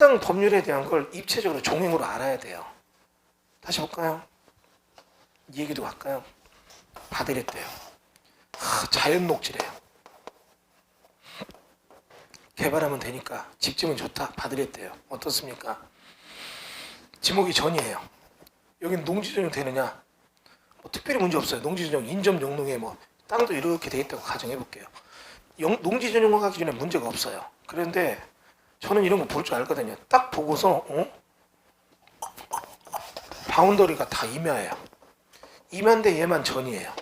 해당 법률에 대한 걸 입체적으로 종횡으로 알아야 돼요. 다시 볼까요? 이 얘기도 할까요? 받으랬대요. 자연 녹지래요. 개발하면 되니까 집 지으면 좋다. 받으랬대요. 어떻습니까? 지목이 전이에요. 여기는 농지전용 되느냐? 뭐 특별히 문제 없어요. 농지전용 인접 용농에 뭐 땅도 이렇게 돼 있다고 가정해 볼게요. 농지전용 하기 전에 문제가 없어요. 그런데 저는 이런 거 볼 줄 알거든요. 딱 보고서 바운더리가 다 임야예요. 임야인데 얘만 전이에요.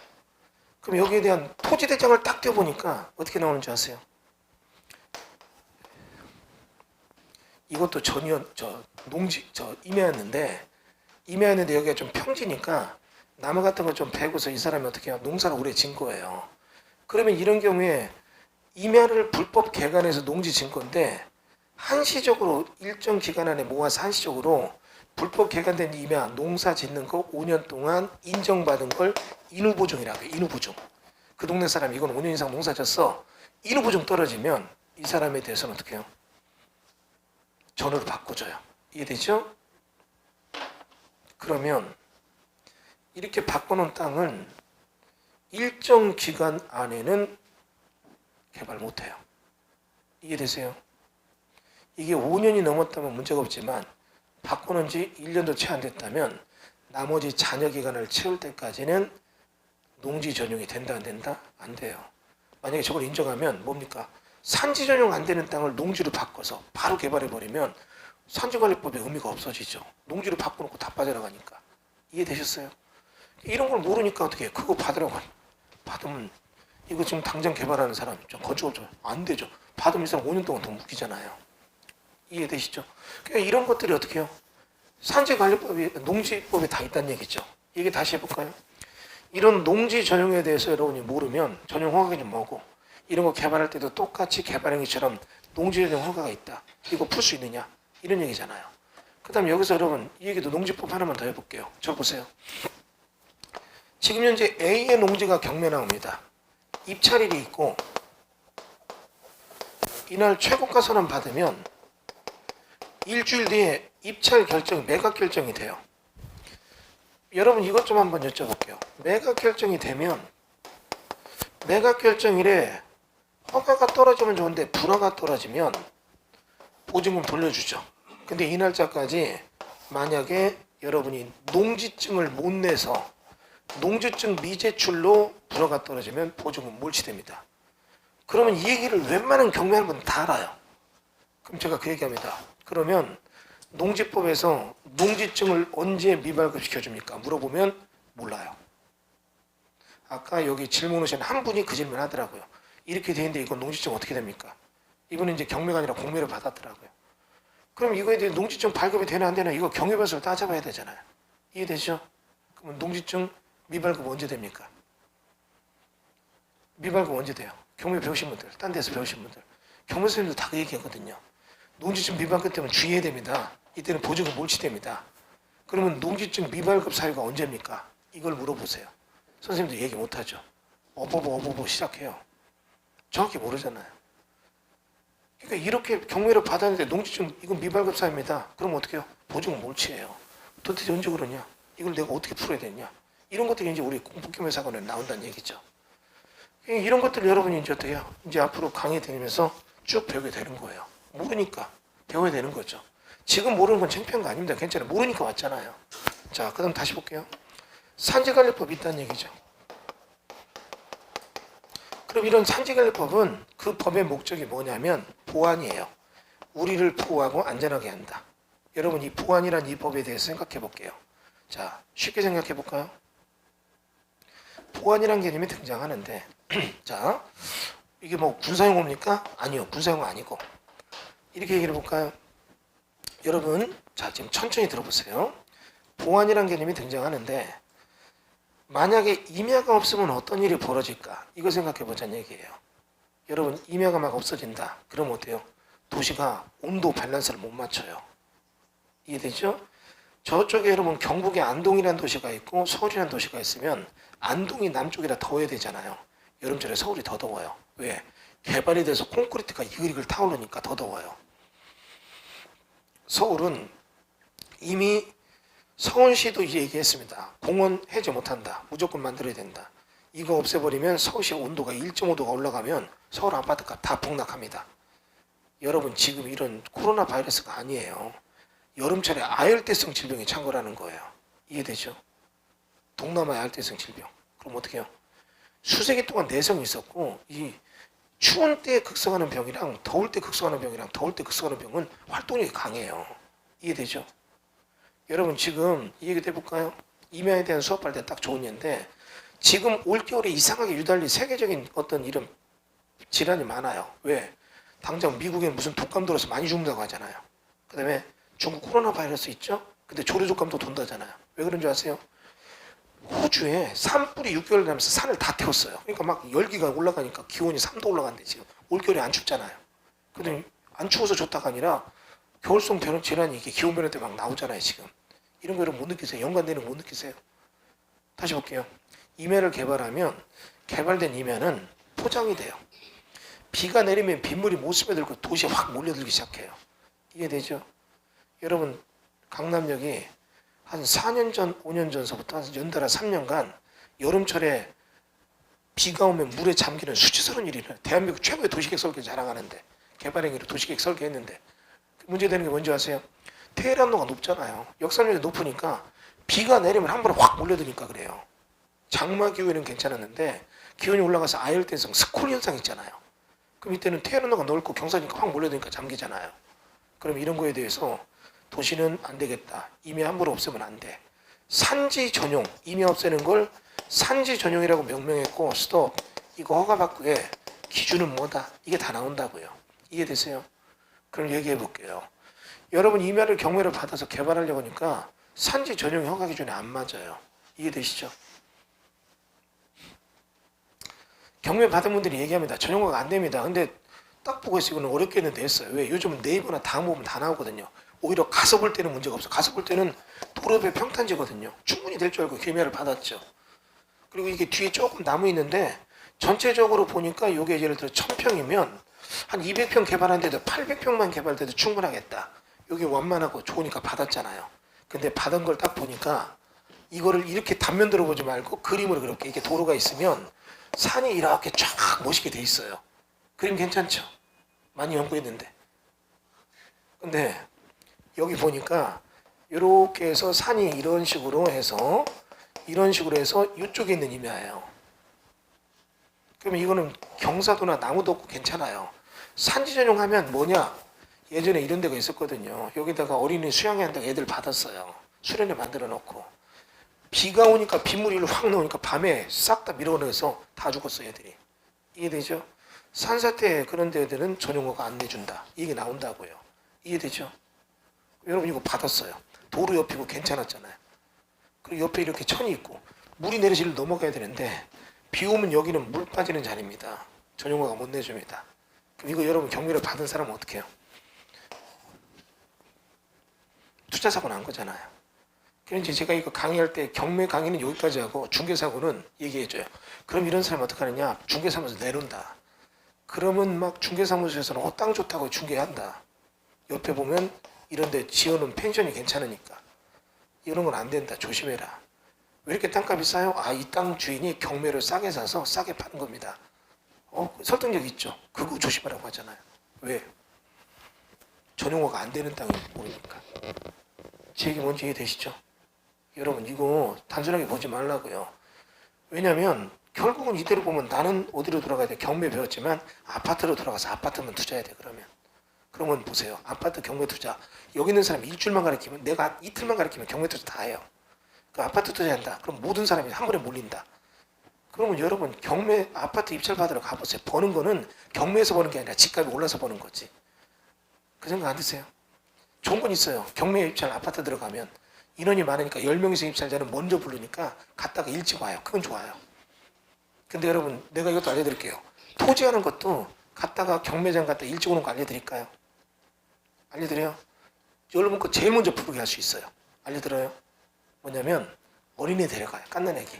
그럼 여기에 대한 토지 대장을 딱 떼어보니까 어떻게 나오는지 아세요? 이것도 임야였는데 여기가 좀 평지니까 나무 같은 걸 좀 베고서 이 사람이 어떻게 해요? 농사를 오래 진 거예요. 그러면 이런 경우에 임야를 불법 개간해서 농지 진 건데 한시적으로 일정 기간 안에 모아서 한시적으로 불법 개간된 임야 농사 짓는 거 5년 동안 인정받은 걸 인후보증이라고 해요. 인후보증. 그 동네 사람 이건 5년 이상 농사 졌어. 인후보증 떨어지면 이 사람에 대해서는 어떻게 해요? 전으로 바꿔줘요. 이해되죠? 그러면 이렇게 바꿔놓은 땅은 일정 기간 안에는 개발 못해요. 이해되세요? 이게 5년이 넘었다면 문제가 없지만 바꾸는 지 1년도 채 안 됐다면 나머지 잔여 기간을 채울 때까지는 농지 전용이 된다 안 된다? 안 돼요. 만약에 저걸 인정하면 뭡니까? 산지 전용 안 되는 땅을 농지로 바꿔서 바로 개발해버리면 산지관리법의 의미가 없어지죠. 농지로 바꿔놓고 다 빠져나가니까. 이해되셨어요? 이런 걸 모르니까 어떻게 해요? 그거 받으라고 받으면 이거 지금 당장 개발하는 사람 있죠. 건축업자 안 되죠. 받으면 이 사람 5년 동안 돈 묶이잖아요. 이해되시죠? 그러니까 이런 것들이 어떻게 해요? 산지관리법이 농지법에 다 있다는 얘기죠. 얘기 다시 해볼까요? 이런 농지 전용에 대해서 여러분이 모르면 전용 허가가 좀 뭐고 이런 거 개발할 때도 똑같이 개발행위처럼 농지 전용 허가가 있다. 이거 풀 수 있느냐? 이런 얘기잖아요. 그 다음에 여기서 여러분 이 얘기도 농지법 하나만 더 해볼게요. 저 보세요. 지금 현재 A의 농지가 경매 나옵니다. 입찰일이 있고 이날 최고가 선언 받으면 일주일 뒤에 입찰 결정, 매각 결정이 돼요. 여러분 이것 좀 한번 여쭤볼게요. 매각 결정이 되면 매각 결정일에 허가가 떨어지면 좋은데 불허가 떨어지면 보증금 돌려주죠. 근데 이 날짜까지 만약에 여러분이 농지증을 못 내서 농지증 미제출로 불허가 떨어지면 보증금 몰치됩니다. 그러면 이 얘기를 웬만한 경매하는 분은 다 알아요. 그럼 제가 그 얘기합니다. 그러면 농지법에서 농지증을 언제 미발급 시켜줍니까? 물어보면 몰라요. 아까 여기 질문 오신 한 분이 그 질문 하더라고요. 이렇게 돼 있는데 이건 농지증 어떻게 됩니까? 이분은 이제 경매가 아니라 공매를 받았더라고요. 그럼 이거에 대해 농지증 발급이 되나 안 되나 이거 경유별수로 따져봐야 되잖아요. 이해되죠? 그러면 농지증 미발급 언제 됩니까? 미발급 언제 돼요? 경매 배우신 분들, 딴 데서 배우신 분들. 경매 선생님도 다 그 얘기하거든요. 농지증 미발급 때문에 주의해야 됩니다. 이때는 보증금 몰치됩니다. 그러면 농지증 미발급 사유가 언제입니까? 이걸 물어보세요. 선생님도 얘기 못하죠. 어버버 시작해요. 정확히 모르잖아요. 그러니까 이렇게 경매를 받았는데 농지증 이건 미발급 사유입니다. 그럼 어떻게 해요? 보증금 몰치예요. 도대체 언제 그러냐? 이걸 내가 어떻게 풀어야 되냐? 이런 것들이 이제 우리 공법경매 사건에 나온다는 얘기죠. 이런 것들을 여러분이 이제 어떻게 해요? 이제 앞으로 강의 다니면서 쭉 배우게 되는 거예요. 모르니까 배워야 되는 거죠. 지금 모르는 건 창피한 거 아닙니다. 괜찮아요. 모르니까 왔잖아요. 자, 그 다음 다시 볼게요. 산지관리법이 있다는 얘기죠. 그럼 이런 산지관리법은 그 법의 목적이 뭐냐면 보안이에요. 우리를 보호하고 안전하게 한다. 여러분 이 보안이란 이 법에 대해서 생각해 볼게요. 자, 쉽게 생각해 볼까요? 보안이란 개념이 등장하는데 자, 이게 뭐 군사용어입니까? 아니요. 군사용어 아니고 이렇게 얘기를 해볼까요? 여러분 자 지금 천천히 들어보세요. 보안이란 개념이 등장하는데 만약에 임야가 없으면 어떤 일이 벌어질까? 이거 생각해 보자는 얘기예요. 여러분 임야가 막 없어진다. 그럼 어때요? 도시가 온도 밸런스를 못 맞춰요. 이해되죠? 저쪽에 여러분 경북에 안동이라는 도시가 있고 서울이라는 도시가 있으면 안동이 남쪽이라 더워야 되잖아요. 여름철에 서울이 더 더워요. 왜? 개발이 돼서 콘크리트가 이글이글 타오르니까 더 더워요. 서울은 이미 서울시도 이제 얘기했습니다. 공원 해제 못한다. 무조건 만들어야 된다. 이거 없애버리면 서울시 온도가 1.5도가 올라가면 서울 아파트가 다 폭락합니다. 여러분 지금 이런 코로나 바이러스가 아니에요. 여름철에 아열대성 질병이 창궐하는 거예요. 이해되죠? 동남아 아열대성 질병. 그럼 어떻게 해요? 수세기 동안 내성이 있었고 이 추운 때 극성하는 병이랑 더울 때 극성하는 병이랑 더울 때 극성하는 병은 활동력이 강해요. 이해되죠? 여러분 지금 이 얘기도 해볼까요? 이명에 대한 수업할 때 딱 좋은 예인데 지금 올겨울에 이상하게 유달리 세계적인 어떤 이런 질환이 많아요. 왜? 당장 미국에 무슨 독감 들어서 많이 죽는다고 하잖아요. 그 다음에 중국 코로나 바이러스 있죠? 근데 조류독감도 돈다잖아요. 왜 그런 줄 아세요? 호주에 산불이 6개월 되면서 산을 다 태웠어요. 그러니까 막 열기가 올라가니까 기온이 3도 올라간대 지금. 올겨울에 안 춥잖아요. 근데 안 추워서 좋다가 아니라 겨울성 변화 질환이 이게 기온 변화 때 막 나오잖아요 지금. 이런 거를 못 느끼세요? 연관되는 거 못 느끼세요? 다시 볼게요. 임야를 개발하면 개발된 임야는 포장이 돼요. 비가 내리면 빗물이 못 스며들고 도시에 확 몰려들기 시작해요. 이해되죠? 여러분 강남역이 한 4년 전, 5년 전서부터 연달아 3년간 여름철에 비가 오면 물에 잠기는 수치스러운 일이 일어나요. 대한민국 최고의 도시계획 설계 자랑하는데 개발행위로 도시계획 설계했는데 문제되는 게 뭔지 아세요? 테헤란로가 높잖아요. 역산력이 높으니까 비가 내리면 한 번에 확 몰려드니까 그래요. 장마 기후에는 괜찮았는데 기온이 올라가서 아열대성 스콜 현상 있잖아요. 그럼 이때는 테헤란로가 넓고 경사니까 확 몰려드니까 잠기잖아요. 그럼 이런 거에 대해서 도시는 안 되겠다. 임야 함부로 없애면 안 돼. 산지 전용, 임야 없애는 걸 산지 전용이라고 명명했고 스톱. 이거 허가받고의 기준은 뭐다? 이게 다 나온다고요. 이해되세요? 그럼 얘기해 볼게요. 여러분 임야를 경매를 받아서 개발하려고 하니까 산지 전용 허가 기준에 안 맞아요. 이해되시죠? 경매 받은 분들이 얘기합니다. 전용허가 안 됩니다. 근데 딱 보고 있어요. 이거는 어렵겠는데 했어요. 왜? 요즘은 네이버나 다음 보면 다 나오거든요. 오히려 가서 볼 때는 문제가 없어요. 가서 볼 때는 도로 옆에 평탄지거든요. 충분히 될 줄 알고 경매를 받았죠. 그리고 이게 뒤에 조금 나무 있는데 전체적으로 보니까 이게 예를 들어 1000평이면 한 200평 개발하는데도 800평만 개발돼도 충분하겠다. 여기 완만하고 좋으니까 받았잖아요. 근데 받은 걸 딱 보니까 이거를 이렇게 단면으로 보지 말고 그림으로 그렇게 이렇게 도로가 있으면 산이 이렇게 쫙 멋있게 돼 있어요. 그림 괜찮죠? 많이 연구했는데. 근데 여기 보니까 이렇게 해서 산이 이런 식으로 해서 이쪽에 있는 임야예요. 그러면 이거는 경사도나 나무도 없고 괜찮아요. 산지 전용하면 뭐냐? 예전에 이런 데가 있었거든요. 여기다가 어린이 수영회 한다고 애들 받았어요. 수련회 만들어 놓고. 비가 오니까 빗물이 확 나오니까 밤에 싹 다 밀어내서 다 죽었어요, 애들이. 이해되죠? 산사태 그런 데들은 전용허가 안 내준다. 이게 나온다고요. 이해되죠? 여러분 이거 받았어요. 도로 옆이고 괜찮았잖아요. 그리고 옆에 이렇게 천이 있고 물이 내리지를 넘어가야 되는데 비 오면 여기는 물 빠지는 자리입니다. 전용허가 못 내줍니다. 그럼 이거 여러분 경매를 받은 사람은 어떻게 해요? 투자사고 난 거잖아요. 그래서 제가 이거 강의할 때 경매 강의는 여기까지 하고 중개사고는 얘기해줘요. 그럼 이런 사람 어떻게 하느냐? 중개사무소 내놓는다. 그러면 막 중개사무소에서는 땅 좋다고 중개한다. 옆에 보면 이런 데 지어놓은 펜션이 괜찮으니까. 이런 건 안 된다. 조심해라. 왜 이렇게 땅값이 싸요? 이 땅 주인이 경매를 싸게 사서 싸게 파는 겁니다. 설득력 있죠? 그거 조심하라고 하잖아요. 왜? 전용허가 안 되는 땅을 모르니까. 제 얘기 뭔지 이해되시죠? 여러분 이거 단순하게 보지 말라고요. 왜냐면 결국은 이대로 보면 나는 어디로 돌아가야 돼? 경매 배웠지만 아파트로 돌아가서 아파트만 투자해야 돼. 그러면 보세요. 아파트 경매 투자. 여기 있는 사람이 일주일만 가르치면 내가 이틀만 가르치면 경매 투자 다 해요. 그 아파트 투자한다. 그럼 모든 사람이 한 번에 몰린다. 그러면 여러분 경매 아파트 입찰 받으러 가보세요. 버는 거는 경매에서 버는 게 아니라 집값이 올라서 버는 거지. 그 생각 안 드세요? 좋은 건 있어요. 경매 입찰 아파트 들어가면 인원이 많으니까 10명이서 입찰자는 먼저 부르니까 갔다가 일찍 와요. 그건 좋아요. 근데 여러분 내가 이것도 알려드릴게요. 토지하는 것도 갔다가 경매장 갔다 일찍 오는 거 알려드릴까요? 알려드려요? 여러분 거 제일 먼저 부르게 할 수 있어요. 알려드려요? 뭐냐면 어린애 데려가요. 갓난애기.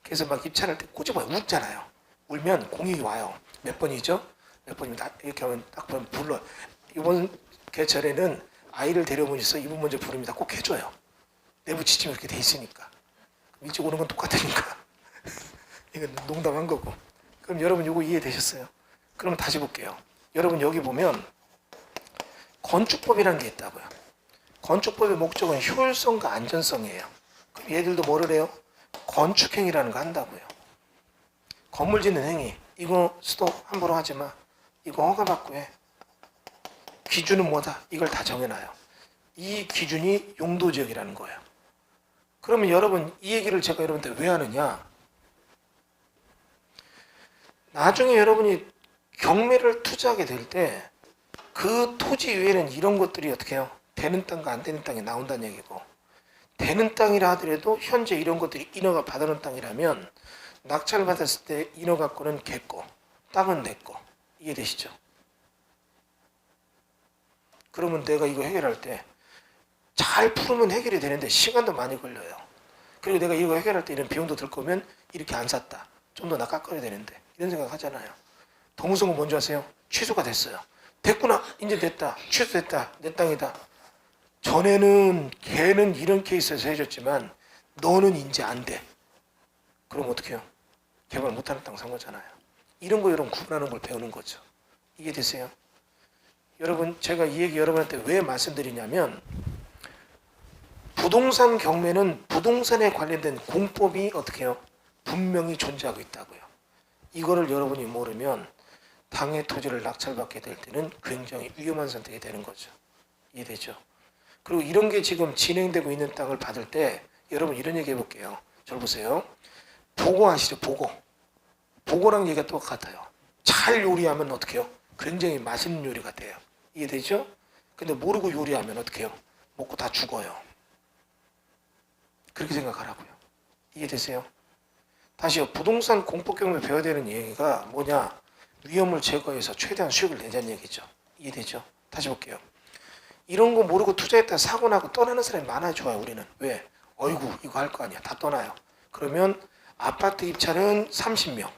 그래서 막 입찰할 때 꼬집어요. 웃잖아요. 울면 공익이 와요. 몇 번이죠? 몇 번입니다. 이렇게 하면 딱 보면 불러. 이번 개철에는 아이를 데려오면 있어 이분 먼저 부릅니다. 꼭 해줘요. 내부 지침이 이렇게 돼 있으니까. 일찍 오는 건 똑같으니까. 이건 농담한 거고. 그럼 여러분 이거 이해되셨어요? 그러면 다시 볼게요. 여러분 여기 보면 건축법이라는 게 있다고요. 건축법의 목적은 효율성과 안전성이에요. 그럼 얘들도 뭐를 해요? 건축행위라는 거 한다고요. 건물 짓는 행위. 이거 스톱 함부로 하지 마. 이거 허가받고 해. 기준은 뭐다? 이걸 다 정해놔요. 이 기준이 용도지역이라는 거예요. 그러면 여러분 이 얘기를 제가 여러분한테 왜 하느냐? 나중에 여러분이 경매를 투자하게 될 때 그 토지 위에는 이런 것들이 어떻게 해요? 되는 땅과 안 되는 땅이 나온다는 얘기고, 되는 땅이라 하더라도 현재 이런 것들이 인허가 받아놓은 땅이라면 낙찰을 받았을 때 인허가 거는 걔 거, 땅은 내 거. 이해되시죠? 그러면 내가 이거 해결할 때 잘 풀으면 해결이 되는데 시간도 많이 걸려요. 그리고 내가 이거 해결할 때 이런 비용도 들 거면 이렇게 안 샀다. 좀 더 나 깎아야 되는데. 이런 생각 하잖아요. 더 무서운 건 뭔지 아세요? 취소가 됐어요. 됐구나. 이제 됐다. 취소됐다. 내 땅이다. 전에는 걔는 이런 케이스에서 해줬지만 너는 이제 안 돼. 그럼 어떻게 해요? 개발 못하는 땅 산 거잖아요. 이런 거 여러분 구분하는 걸 배우는 거죠. 이해되세요? 여러분 제가 이 얘기 여러분한테 왜 말씀드리냐면 부동산 경매는 부동산에 관련된 공법이 어떻게 해요? 분명히 존재하고 있다고요. 이거를 여러분이 모르면 당의 토지를 낙찰받게 될 때는 굉장히 위험한 선택이 되는 거죠. 이해되죠? 그리고 이런 게 지금 진행되고 있는 땅을 받을 때 여러분 이런 얘기 해볼게요. 잘 보세요. 보고 아시죠? 보고. 보고랑 얘기가 똑같아요. 잘 요리하면 어떻게 해요? 굉장히 맛있는 요리가 돼요. 이해되죠? 근데 모르고 요리하면 어떻게 해요? 먹고 다 죽어요. 그렇게 생각하라고요. 이해되세요? 다시요. 부동산 공법 경매 배워야 되는 얘기가 뭐냐? 위험을 제거해서 최대한 수익을 내자는 얘기죠. 이해되죠? 다시 볼게요. 이런 거 모르고 투자했다 사고 나고 떠나는 사람이 많아져요. 우리는. 왜? 어이구 이거 할 거 아니야. 다 떠나요. 그러면 아파트 입찰은 30명,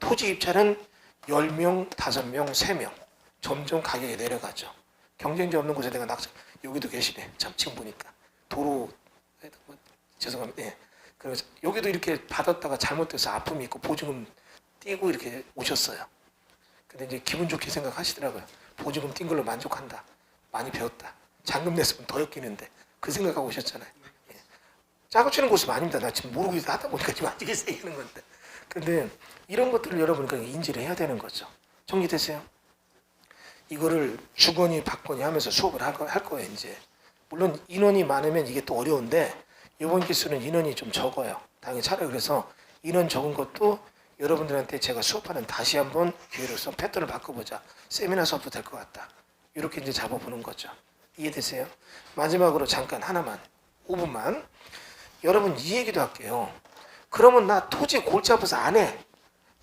토지 입찰은 10명, 5명, 3명. 점점 가격이 내려가죠. 경쟁자 없는 곳에 내가 낙찰, 여기도 계시네. 참 지금 보니까. 도로, 죄송합니다. 네. 그래서 여기도 이렇게 받았다가 잘못돼서 아픔이 있고 보증금 띄고 이렇게 오셨어요. 근데 이제 기분 좋게 생각하시더라고요. 보증금 띈 걸로 만족한다. 많이 배웠다. 잔금 냈으면 더 엮이는데 그 생각하고 오셨잖아요. 예. 짜고 치는 곳은 아닙니다. 나 지금 모르고 하다 보니까 지금 아직이 생기는 건데. 근데 이런 것들을 여러분이 인지를 해야 되는 거죠. 정리되세요? 이거를 주거니 받거니 하면서 수업을 할 거예요. 이제 물론 인원이 많으면 이게 또 어려운데 이번 기수는 인원이 좀 적어요. 당연히 차라리 그래서 인원 적은 것도 여러분들한테 제가 수업하는 다시 한번 기회로서 패턴을 바꿔보자. 세미나 수업도 될 것 같다. 이렇게 이제 잡아보는 거죠. 이해되세요? 마지막으로 잠깐 하나만 5분만 여러분 이 얘기도 할게요. 그러면 나 토지 골치 아파서 안 해.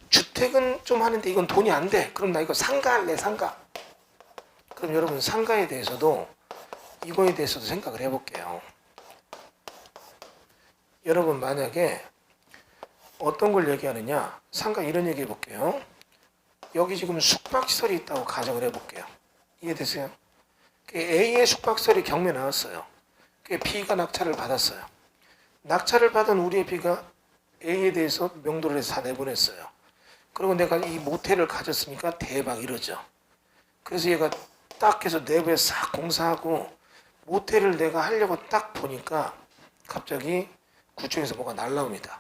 주택은 좀 하는데 이건 돈이 안 돼. 그럼 나 이거 상가 할래. 상가. 그럼 여러분 상가에 대해서도 이거에 대해서도 생각을 해볼게요. 여러분 만약에 어떤 걸 얘기하느냐, 상가 이런 얘기 해볼게요. 여기 지금 숙박시설이 있다고 가정을 해볼게요. 이해되세요? A의 숙박시설이 경매 나왔어요. B가 낙찰을 받았어요. 낙찰을 받은 우리의 B가 A에 대해서 명도를 해서 다 내보냈어요. 그리고 내가 이 모텔을 가졌으니까 대박 이러죠. 그래서 얘가 딱 해서 내부에 싹 공사하고 모텔을 내가 하려고 딱 보니까 갑자기 구청에서 뭐가 날라옵니다.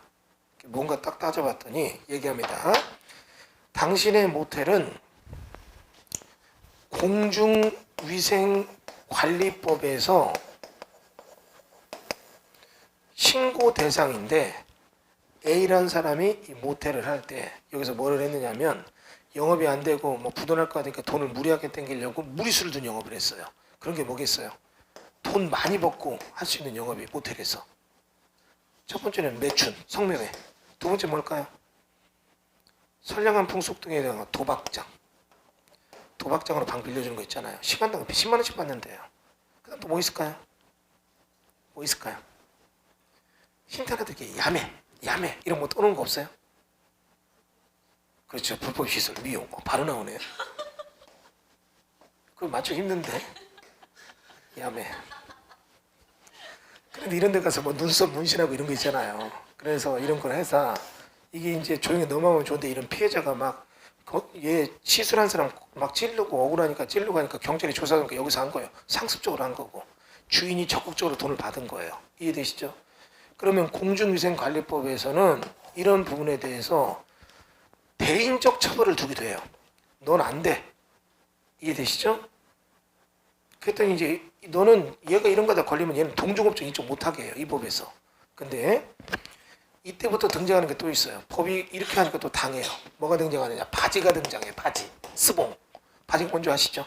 뭔가 딱 따져봤더니 얘기합니다. 당신의 모텔은 공중위생관리법에서 신고 대상인데 A라는 사람이 이 모텔을 할 때 여기서 뭐를 했느냐면 영업이 안 되고 뭐 부도날 거 같으니까 돈을 무리하게 땡기려고 무리수를 둔 영업을 했어요. 그런 게 뭐겠어요? 돈 많이 벌고 할 수 있는 영업이 모텔에서. 첫 번째는 매춘, 성매매. 두 번째 뭘까요? 선량한 풍속 등에 대한 도박장. 도박장으로 방 빌려주는 거 있잖아요. 시간당 10만 원씩 받는데요. 그 다음 또 뭐 있을까요? 뭐 있을까요? 힌트 하나 드릴게요. 야매 이런 거 떠오는 거 없어요? 그렇죠. 불법 시설, 미용 바로 나오네요. 그걸 맞추기 힘든데 야매. 그런데 이런 데 가서 뭐 눈썹 문신하고 이런 거 있잖아요. 그래서 이런 걸 해서 이게 이제 조용히 넘어가면 좋은데 이런 피해자가 막 얘 시술한 사람 막 찌르고 억울하니까 찌르고 하니까 경찰이 조사하니까 여기서 한 거예요. 상습적으로 한 거고 주인이 적극적으로 돈을 받은 거예요. 이해되시죠? 그러면 공중위생관리법에서는 이런 부분에 대해서 대인적 처벌을 두기도 해요. 넌 안 돼. 이해되시죠? 그랬더니 이제 너는 얘가 이런 거다 걸리면 얘는 동종업종 인정 못하게 해요. 이 법에서. 근데 이때부터 등장하는 게 또 있어요. 법이 이렇게 하니까 또 당해요. 뭐가 등장하느냐? 바지가 등장해요. 바지. 스봉. 바지 뭔지 아시죠?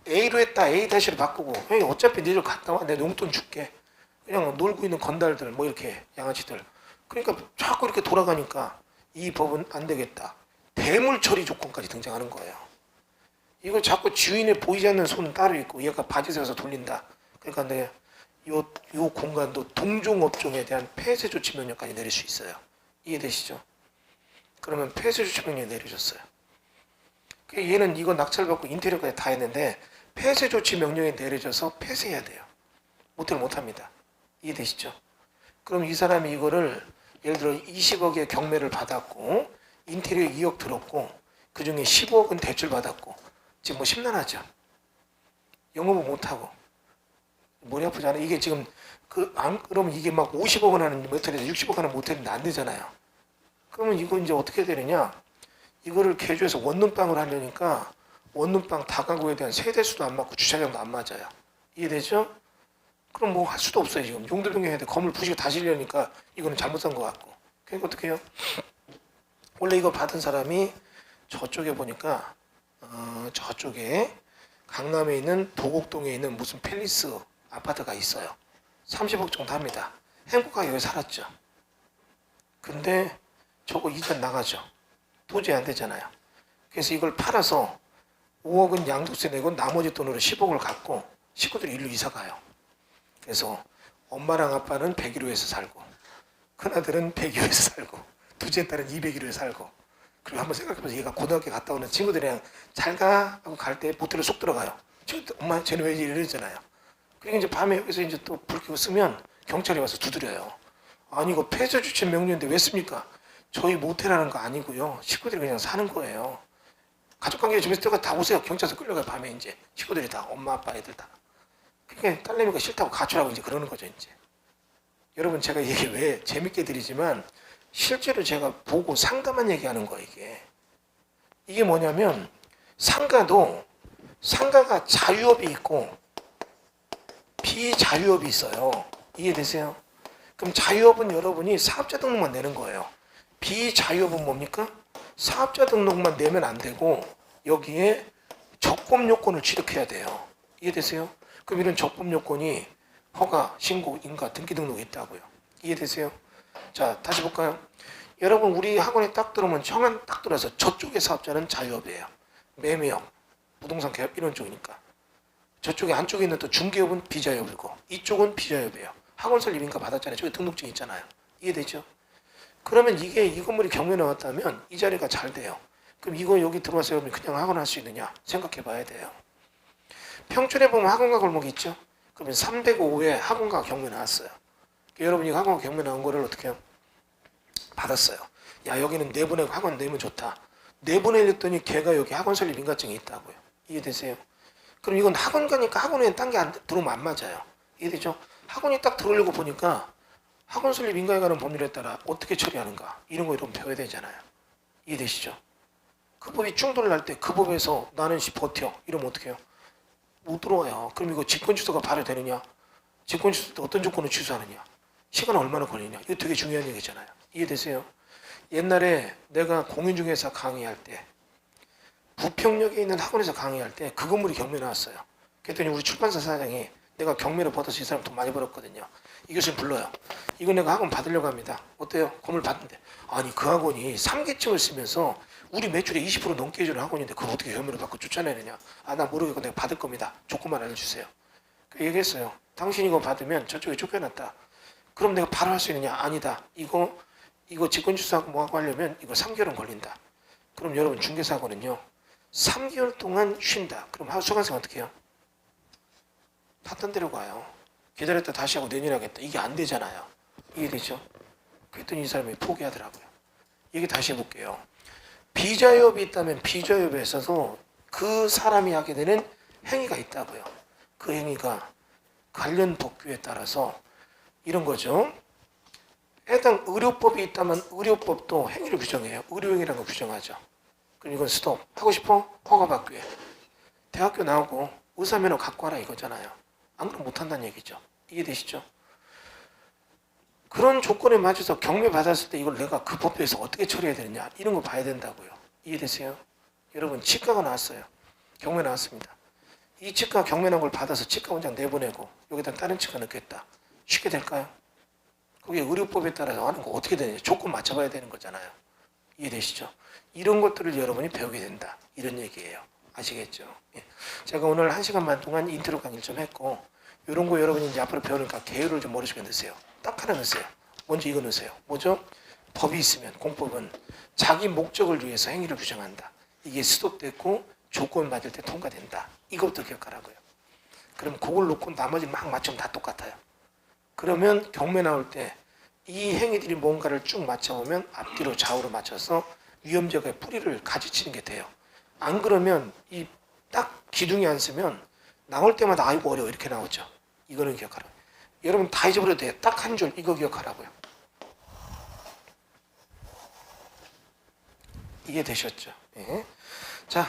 A로 했다 A-로 바꾸고 형이 어차피 니들 갔다 와. 내가 용돈 줄게. 그냥 놀고 있는 건달들 뭐 이렇게 양아치들. 그러니까 자꾸 이렇게 돌아가니까 이 법은 안 되겠다. 대물 처리 조건까지 등장하는 거예요. 이거 자꾸 주인의 보이지 않는 손은 따로 있고 얘가 바지 세워서 돌린다. 그러니까 내가 요 공간도 동종업종에 대한 폐쇄 조치 명령까지 내릴 수 있어요. 이해되시죠? 그러면 폐쇄 조치 명령 내려줬어요. 얘는 이거 낙찰받고 인테리어까지 다 했는데 폐쇄 조치 명령이 내려져서 폐쇄해야 돼요. 못을 못합니다. 이해되시죠? 그럼 이 사람이 이거를 예를 들어 20억의 경매를 받았고 인테리어 2억 들었고 그 중에 15억은 대출 받았고 지금 뭐 심란하죠. 영업을 못하고 머리 아프잖아요. 이게 지금 그러면 이게 막 50억 원 하는 모텔에서 60억 하는 모텔인데 안 되잖아요. 그러면 이거 이제 어떻게 되느냐? 이거를 개조해서 원룸방을 하려니까 원룸방 다가구에 대한 세대수도 안 맞고 주차장도 안 맞아요. 이해되죠? 그럼 뭐 할 수도 없어요. 지금 용도 변경해야 돼. 건물 부시고 다시 려니까 이거는 잘못한 것 같고. 그러니까 어떻게 해요? 원래 이거 받은 사람이 저쪽에 보니까 저쪽에 강남에 있는 도곡동에 있는 무슨 팰리스 아파트가 있어요. 30억 정도 합니다. 행복하게 여기 살았죠. 근데 저거 이전 나가죠. 도저히 안 되잖아요. 그래서 이걸 팔아서 5억은 양도세 내고 나머지 돈으로 10억을 갖고 식구들이 일로 이사 가요. 그래서 엄마랑 아빠는 101호에서 살고 큰아들은 102호에서 살고 둘째 딸은 201호에 살고 그리고 한번 생각해보세요. 얘가 고등학교 갔다 오는 친구들이랑 잘 가 하고 갈 때 모텔에 쏙 들어가요. 엄마 쟤는 왜 이러잖아요. 그리고 이제 밤에 여기서 이제 또 불 켜고 쓰면 경찰이 와서 두드려요. 아니 이거 폐쇄 주체 명령인데 왜 씁니까? 저희 모텔하는 거 아니고요. 식구들이 그냥 사는 거예요. 가족관계 집에서 들어가 다 오세요. 경찰서 끌려가요. 밤에 이제 식구들이 다 엄마 아빠 애들 다. 그러니까 딸내미가 싫다고 가출하고 이제 그러는 거죠 이제. 여러분 제가 이게 왜 재밌게 드리지만 실제로 제가 보고 상가만 얘기하는 거예요 이게. 이게 뭐냐면 상가가 자유업이 있고 비자유업이 있어요. 이해되세요? 그럼 자유업은 여러분이 사업자 등록만 내는 거예요. 비자유업은 뭡니까? 사업자 등록만 내면 안 되고 여기에 적법 요건을 취득해야 돼요. 이해되세요? 그럼 이런 적법 요건이 허가, 신고, 인가, 등기 등록이 있다고요. 이해되세요? 자, 다시 볼까요? 여러분 우리 학원에 딱 들어오면 청안 딱 들어서 저쪽의 사업자는 자유업이에요. 매매업, 부동산 개업 이런 쪽이니까. 저쪽에 안쪽에 있는 또 중개업은 비자유업이고 이쪽은 비자유업이에요. 학원 설립 인가 받았잖아요. 저기 등록증 있잖아요. 이해되죠? 그러면 이게 이 건물이 경매 나왔다면 이 자리가 잘 돼요. 그럼 이거 여기 들어와서 여러분이 그냥 학원 할 수 있느냐 생각해 봐야 돼요. 평촌에 보면 학원가 골목이 있죠. 그러면 305에 학원가 경매 나왔어요. 여러분이 학원가 경매 나온 거를 어떻게 해요? 받았어요. 야 여기는 내보내 학원 내면 좋다. 내보내랬더니 걔가 여기 학원 설립 인가증이 있다고요. 이해되세요? 그럼 이건 학원 가니까 학원에 딴 게 들어오면 안 맞아요. 이해되죠? 학원이 딱 들어오려고 보니까 학원 설립 인가에 관한 법률에 따라 어떻게 처리하는가 이런 거 여러분 배워야 되잖아요. 이해되시죠? 그 법이 충돌날 때 그 법에서 나는 버텨 이러면 어떻게 해요? 못 들어와요. 그럼 이거 직권 취소가 발효되느냐? 직권 취소 때 어떤 조건을 취소하느냐? 시간 얼마나 걸리냐? 이거 되게 중요한 얘기잖아요. 이해되세요? 옛날에 내가 공인중개사 강의할 때 부평역에 있는 학원에서 강의할 때 그 건물이 경매 나왔어요. 그랬더니 우리 출판사 사장이 내가 경매를 받아서 이 사람 돈 많이 벌었거든요. 이 교수님 불러요. 이거 내가 학원 받으려고 합니다. 어때요? 건물 받는데. 아니 그 학원이 3계층을 쓰면서 우리 매출의 20% 넘게 해주는 학원인데 그걸 어떻게 경매를 받고 쫓아내느냐. 아 나 모르겠고 내가 받을 겁니다. 조건만 알려주세요. 그 얘기했어요. 당신 이거 받으면 저쪽에 쫓겨났다. 그럼 내가 바로 할 수 있느냐. 아니다. 이거 직권 취소하고 뭐하고 하려면 이거 3개월은 걸린다. 그럼 여러분 중개사고는요. 3개월 동안 쉰다. 그럼 수강생 어떻게 해요? 탔던 데로 가요. 기다렸다 다시 하고 내년에 하겠다. 이게 안 되잖아요. 이해되죠? 그랬더니 이 사람이 포기하더라고요. 얘기 다시 해볼게요. 비자유업이 있다면 비자유업에 있어서 그 사람이 하게 되는 행위가 있다고요. 그 행위가 관련 법규에 따라서 이런 거죠. 해당 의료법이 있다면 의료법도 행위를 규정해요. 의료행위라는 거 규정하죠. 그럼 이건 스톱. 하고 싶어? 허가받기 위해. 대학교 나오고 의사면허 갖고 와라 이거잖아요. 안 그러면 못한다는 얘기죠. 이해되시죠? 그런 조건에 맞춰서 경매 받았을 때 이걸 내가 그 법에서 어떻게 처리해야 되느냐 이런 거 봐야 된다고요. 이해되세요? 여러분 치과가 나왔어요. 경매 나왔습니다. 이 치과 경매 나온 걸 받아서 치과 원장 내보내고 여기다 다른 치과 넣겠다. 쉽게 될까요? 그게 의료법에 따라서 하는 거 어떻게 되느냐 조건 맞춰봐야 되는 거잖아요. 이해되시죠? 이런 것들을 여러분이 배우게 된다. 이런 얘기예요. 아시겠죠? 예. 제가 오늘 1시간 반 동안 인트로 강의를 좀 했고 이런 거 여러분이 이제 앞으로 배우니까 개요를 좀 머릿속에 넣으세요. 딱 하나 넣으세요. 먼저 이거 넣으세요. 뭐죠? 법이 있으면 공법은 자기 목적을 위해서 행위를 규정한다. 이게 스톱됐고 조건 맞을 때 통과된다. 이것부터 기억하라고요. 그럼 그걸 놓고 나머지 막 맞추면 다 똑같아요. 그러면 경매 나올 때 이 행위들이 뭔가를 쭉 맞춰보면 앞뒤로 좌우로 맞춰서 위험적의 뿌리를 가지치는 게 돼요. 안 그러면 이 딱 기둥이 안 쓰면 나올 때마다 아이고 어려워 이렇게 나오죠. 이거는 기억하라고요. 여러분 다 잊어버려도 돼요. 딱 한 줄 이거 기억하라고요. 이해되셨죠? 예. 자.